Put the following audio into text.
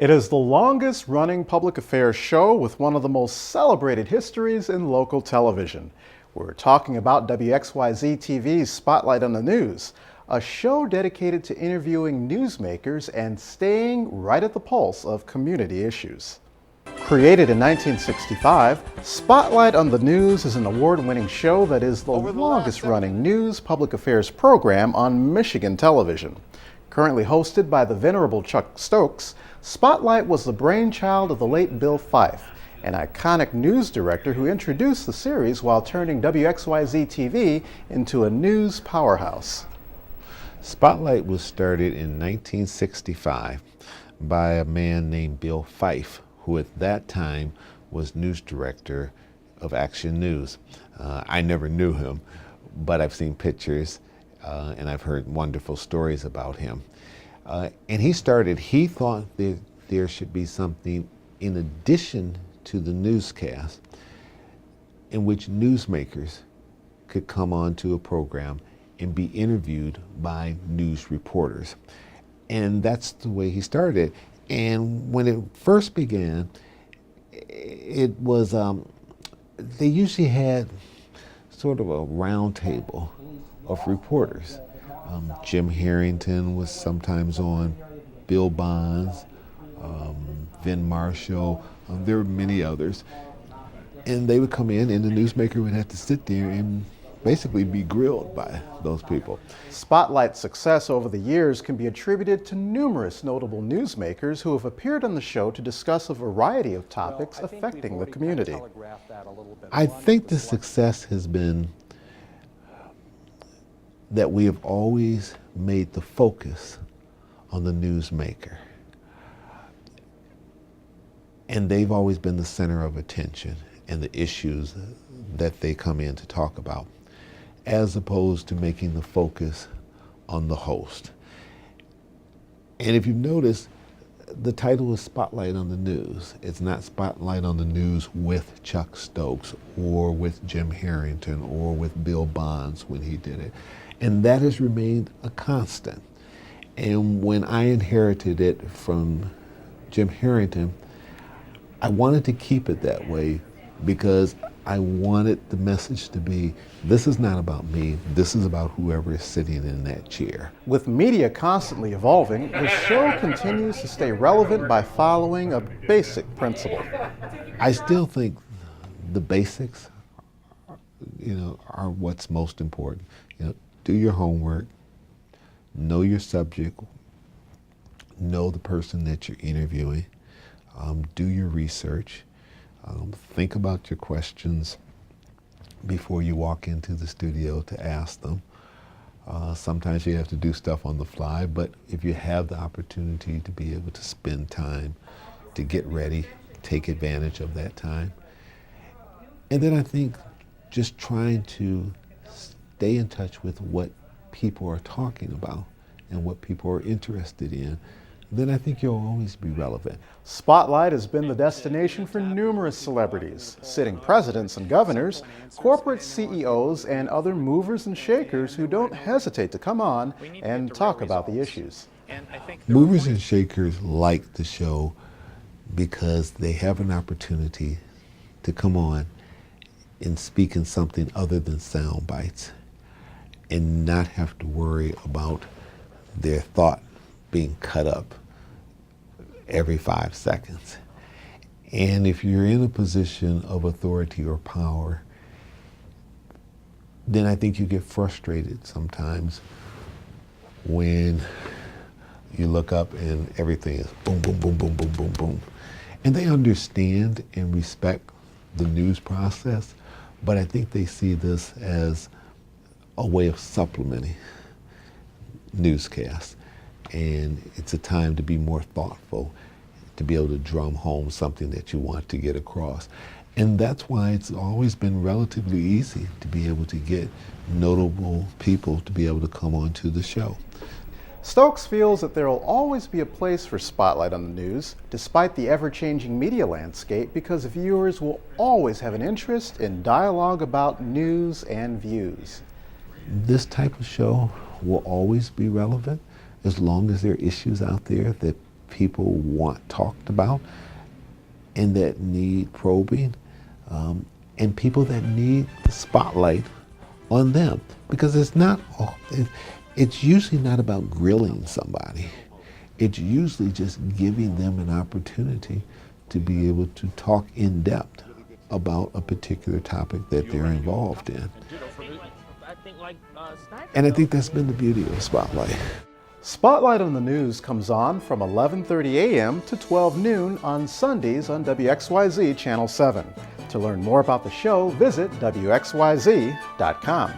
It is the longest running public affairs show with one of the most celebrated histories in local television. We're talking about WXYZ TV's Spotlight on the News, a show dedicated to interviewing newsmakers and staying right at the pulse of community issues. Created in 1965, Spotlight on the News is an award-winning show that is the longest-running news public affairs program on Michigan television. Currently hosted by the venerable Chuck Stokes, Spotlight was the brainchild of the late Bill Fife, an iconic news director who introduced the series while turning WXYZ TV into a news powerhouse. Spotlight was started in 1965 by a man named Bill Fife, who at that time was news director of Action News. I never knew him, but I've seen pictures and I've heard wonderful stories about him. And he thought that there should be something in addition to the newscast in which newsmakers could come onto a program and be interviewed by news reporters. And that's the way he started. And when it first began, it was, they usually had sort of a round table of reporters. Jim Harrington was sometimes on, Bill Bonds, Vin Marshall, there were many others. And they would come in and the newsmaker would have to sit there and basically be grilled by those people. Spotlight's success over the years can be attributed to numerous notable newsmakers who have appeared on the show to discuss a variety of topics affecting the community. I think the success has been that we have always made the focus on the newsmaker. And they've always been the center of attention and the issues that they come in to talk about, as opposed to making the focus on the host. And if you've noticed, the title is Spotlight on the News. It's not Spotlight on the News with Chuck Stokes or with Jim Harrington or with Bill Bonds when he did it. And that has remained a constant. And when I inherited it from Jim Harrington, I wanted to keep it that way because I wanted the message to be, this is not about me, this is about whoever is sitting in that chair. With media constantly evolving, the show continues to stay relevant by following a basic principle. I still think the basics, are what's most important. Do your homework, know your subject, know the person that you're interviewing, do your research, think about your questions before you walk into the studio to ask them. Sometimes you have to do stuff on the fly, but if you have the opportunity to be able to spend time to get ready, take advantage of that time. And then I think just trying to stay in touch with what people are talking about and what people are interested in, then I think you'll always be relevant. Spotlight has been the destination for numerous celebrities, sitting presidents and governors, corporate CEOs, and other movers and shakers who don't hesitate to come on and talk about the issues. Movers and shakers like the show because they have an opportunity to come on and speak in something other than sound bites and not have to worry about their thought being cut up every 5 seconds. And if you're in a position of authority or power, then I think you get frustrated sometimes when you look up and everything is boom, boom, boom, boom, boom, boom, boom. And they understand and respect the news process, but I think they see this as a way of supplementing newscasts. And it's a time to be more thoughtful, to be able to drum home something that you want to get across. And that's why it's always been relatively easy to be able to get notable people to be able to come onto the show. Stokes feels that there will always be a place for Spotlight on the News, despite the ever-changing media landscape, because viewers will always have an interest in dialogue about news and views. This type of show will always be relevant as long as there are issues out there that people want talked about and that need probing, and people that need the spotlight on them. Because it's usually not about grilling somebody. It's usually just giving them an opportunity to be able to talk in depth about a particular topic that they're involved in. And I think that's been the beauty of Spotlight. Spotlight on the News comes on from 11:30 a.m. to 12 noon on Sundays on WXYZ Channel 7. To learn more about the show, visit WXYZ.com.